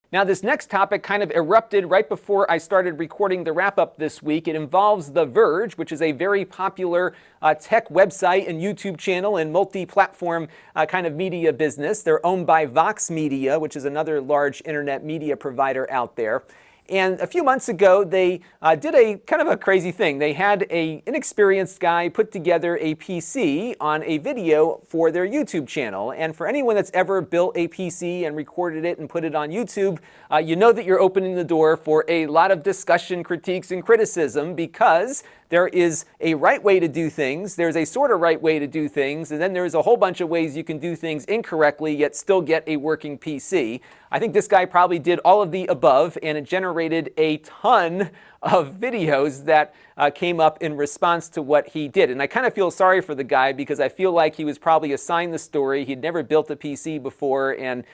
Now, this next topic kind of erupted right before I started recording the wrap-up this week. It involves The Verge, which is a very popular tech website and YouTube channel and multi-platform kind of media business. They're owned by Vox Media, which is another large internet media provider out there. And a few months ago, they did a kind of a crazy thing. They had an inexperienced guy put together a PC on a video for their YouTube channel. And for anyone that's ever built a PC and recorded it and put it on YouTube, you know that you're opening the door for a lot of discussion, critiques, and criticism, because there is a right way to do things, there's a sort of right way to do things, and then there's a whole bunch of ways you can do things incorrectly yet still get a working PC. I think this guy probably did all of the above, and it generated a ton of videos that came up in response to what he did. And I kind of feel sorry for the guy, because I feel like he was probably assigned the story. He'd never built a PC before, and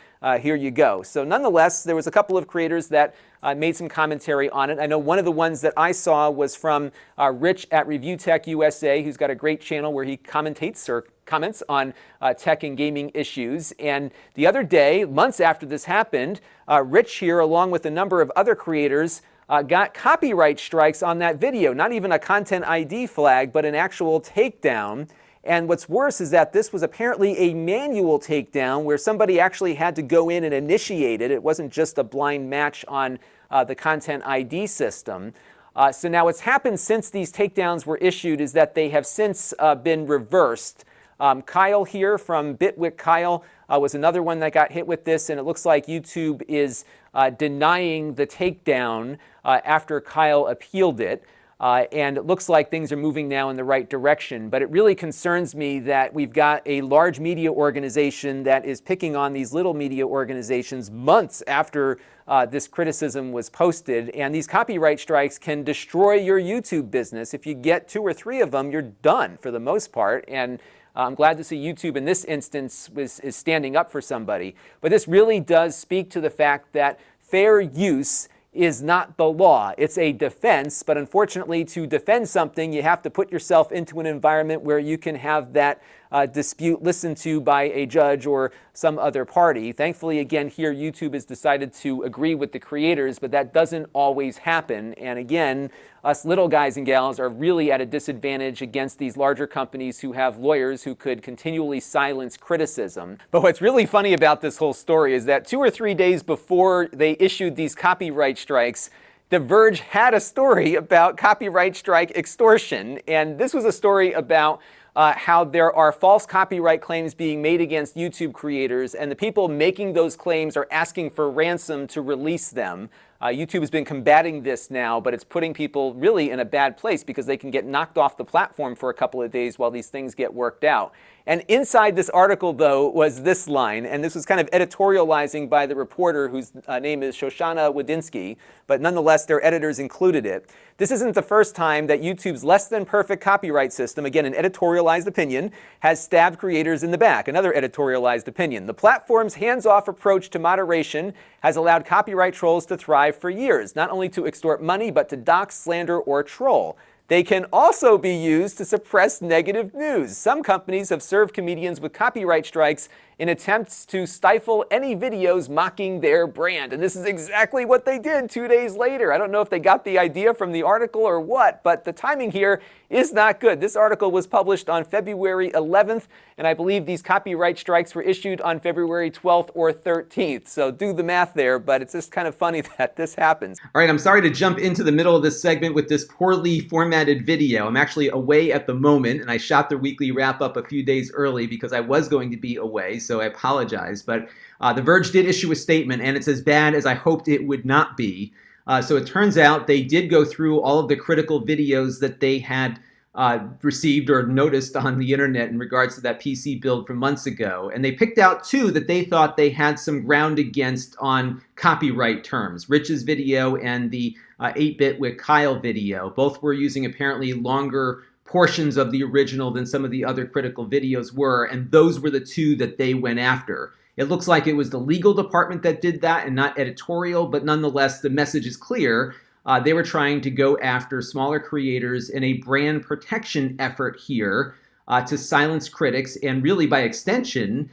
here you go. So nonetheless, there was a couple of creators that made some commentary on it. I know one of the ones that I saw was from Rich at Review Tech USA, who's got a great channel where he commentates or comments on tech and gaming issues. And the other day, months after this happened, Rich here, along with a number of other creators, got copyright strikes on that video. Not even a content ID flag, but an actual takedown. And what's worse is that this was apparently a manual takedown where somebody actually had to go in and initiate it. It wasn't just a blind match on the content ID system. So now what's happened since these takedowns were issued is that they have since been reversed. Kyle here from Bitwit Kyle was another one that got hit with this, and it looks like YouTube is denying the takedown after Kyle appealed it. And it looks like things are moving now in the right direction. But it really concerns me that we've got a large media organization that is picking on these little media organizations months after this criticism was posted. And these copyright strikes can destroy your YouTube business. If you get 2 or 3 of them, you're done for the most part. And I'm glad to see YouTube in this instance is standing up for somebody. But this really does speak to the fact that fair use is not the law. It's a defense, but unfortunately, to defend something, you have to put yourself into an environment where you can have that dispute listened to by a judge or some other party. Thankfully, again, here, YouTube has decided to agree with the creators, but that doesn't always happen. And again, us little guys and gals are really at a disadvantage against these larger companies who have lawyers who could continually silence criticism. But what's really funny about this whole story is that 2 or 3 days before they issued these copyright strikes, The Verge had a story about copyright strike extortion. And this was a story about how there are false copyright claims being made against YouTube creators, and the people making those claims are asking for ransom to release them. YouTube has been combating this now, but it's putting people really in a bad place because they can get knocked off the platform for a couple of days while these things get worked out. And inside this article, though, was this line, and this was kind of editorializing by the reporter whose name is Shoshana Wadinsky, but nonetheless, their editors included it. This isn't the first time that YouTube's less than perfect copyright system, again, an editorialized opinion, has stabbed creators in the back. Another editorialized opinion. The platform's hands-off approach to moderation has allowed copyright trolls to thrive for years, not only to extort money, but to dox, slander, or troll. They can also be used to suppress negative news. Some companies have served comedians with copyright strikes in attempts to stifle any videos mocking their brand. And this is exactly what they did 2 days later. I don't know if they got the idea from the article or what, but the timing here is not good. This article was published on February 11th, and I believe these copyright strikes were issued on February 12th or 13th. So do the math there, but it's just kind of funny that this happens. All right, I'm sorry to jump into the middle of this segment with this poorly formatted video. I'm actually away at the moment, and I shot the weekly wrap-up a few days early because I was going to be away, so I apologize. But The Verge did issue a statement, and it's as bad as I hoped it would not be. So it turns out they did go through all of the critical videos that they had received or noticed on the internet in regards to that PC build from months ago. And they picked out 2 that they thought they had some ground against on copyright terms. Rich's video and the 8-Bit with Kyle video. Both were using apparently longer portions of the original than some of the other critical videos were, and those were the 2 that they went after. It looks like it was the legal department that did that and not editorial, but nonetheless, the message is clear. They were trying to go after smaller creators in a brand protection effort here to silence critics and really, by extension,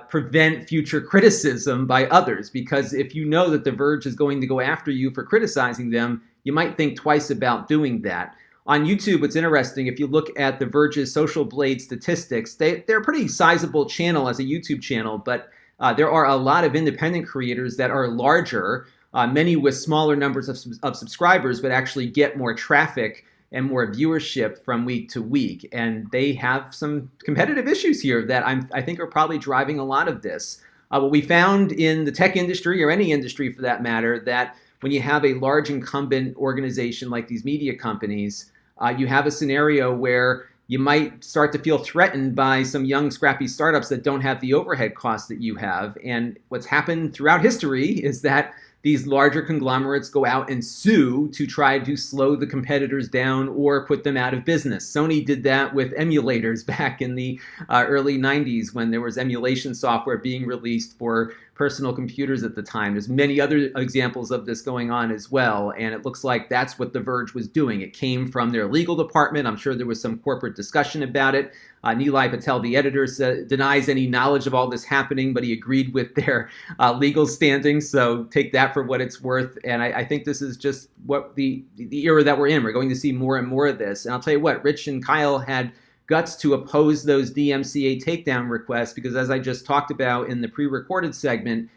prevent future criticism by others. Because if you know that The Verge is going to go after you for criticizing them, you might think twice about doing that. On YouTube, what's interesting, if you look at The Verge's Social Blade statistics, they're a pretty sizable channel as a YouTube channel, but there are a lot of independent creators that are larger, many with smaller numbers of subscribers, but actually get more traffic and more viewership from week to week. And they have some competitive issues here that I think are probably driving a lot of this. What we found in the tech industry, or any industry for that matter, that when you have a large incumbent organization like these media companies, you have a scenario where you might start to feel threatened by some young, scrappy startups that don't have the overhead costs that you have. And what's happened throughout history is that these larger conglomerates go out and sue to try to slow the competitors down or put them out of business. Sony did that with emulators back in the early 90s when there was emulation software being released for personal computers at the time. There's many other examples of this going on as well, and it looks like that's what The Verge was doing. It came from their legal department. I'm sure there was some corporate discussion about it. Nilay Patel, the editor, denies any knowledge of all this happening, but he agreed with their legal standing, so take that for what it's worth. And I think this is just what the era that we're in. We're going to see more and more of this. And I'll tell you what, Rich and Kyle had guts to oppose those DMCA takedown requests, because as I just talked about in the pre-recorded segment,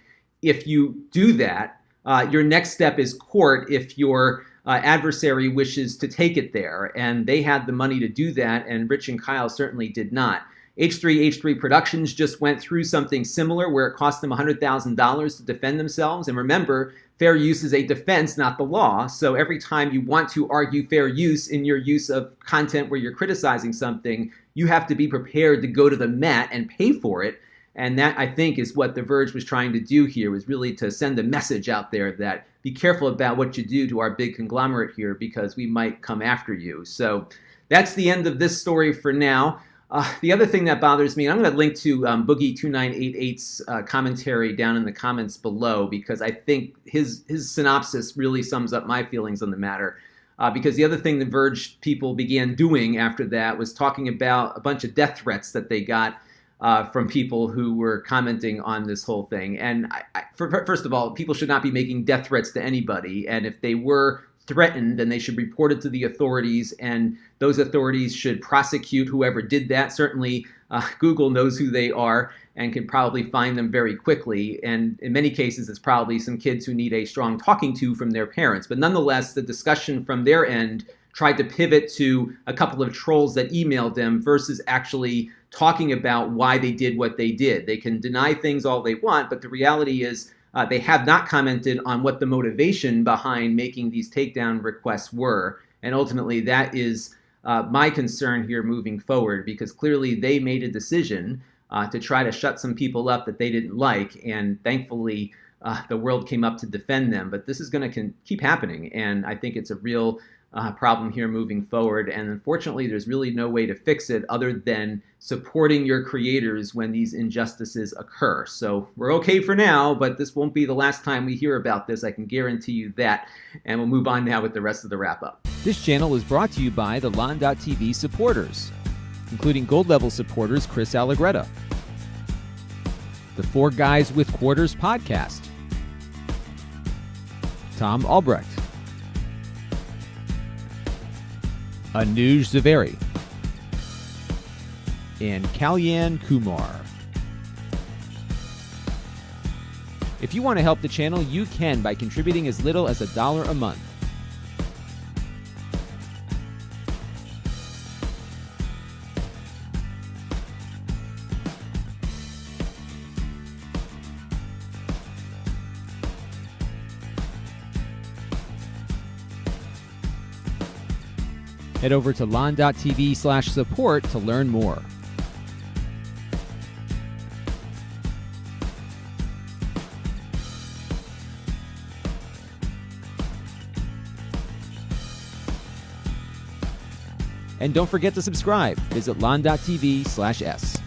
if you do that, your next step is court if your adversary wishes to take it there. And they had the money to do that, and Rich and Kyle certainly did not. H3 Productions just went through something similar where it cost them $100,000 to defend themselves. And remember, fair use is a defense, not the law. So every time you want to argue fair use in your use of content where you're criticizing something, you have to be prepared to go to the mat and pay for it. And that, I think, is what The Verge was trying to do here, was really to send a message out there that be careful about what you do to our big conglomerate here, because we might come after you. So that's the end of this story for now. The other thing that bothers me, and I'm going to link to Boogie2988's commentary down in the comments below, because I think his synopsis really sums up my feelings on the matter. Because the other thing the Verge people began doing after that was talking about a bunch of death threats that they got from people who were commenting on this whole thing. And first of all, people should not be making death threats to anybody. And if they were threatened, then they should report it to the authorities, and those authorities should prosecute whoever did that. Certainly, Google knows who they are and can probably find them very quickly. And in many cases, it's probably some kids who need a strong talking to from their parents. But nonetheless, the discussion from their end tried to pivot to a couple of trolls that emailed them versus actually talking about why they did what they did. They can deny things all they want, but the reality is they have not commented on what the motivation behind making these takedown requests were. And ultimately, that is my concern here moving forward, because clearly they made a decision to try to shut some people up that they didn't like. And thankfully, the world came up to defend them. But this is going to keep happening. And I think it's a real problem here moving forward. And unfortunately, there's really no way to fix it other than supporting your creators when these injustices occur. So we're okay for now, but this won't be the last time we hear about this. I can guarantee you that. And we'll move on now with the rest of the wrap-up. This channel is brought to you by the Lon.TV supporters, including gold-level supporters Chris Allegretta, the Four Guys with Quarters podcast, Tom Albrecht, Anuj Zaveri, and Kalyan Kumar. If you want to help the channel, you can by contributing as little as $1 a month. Head over to Lon.TV/support to learn more. And don't forget to subscribe. Visit Lon.TV/s.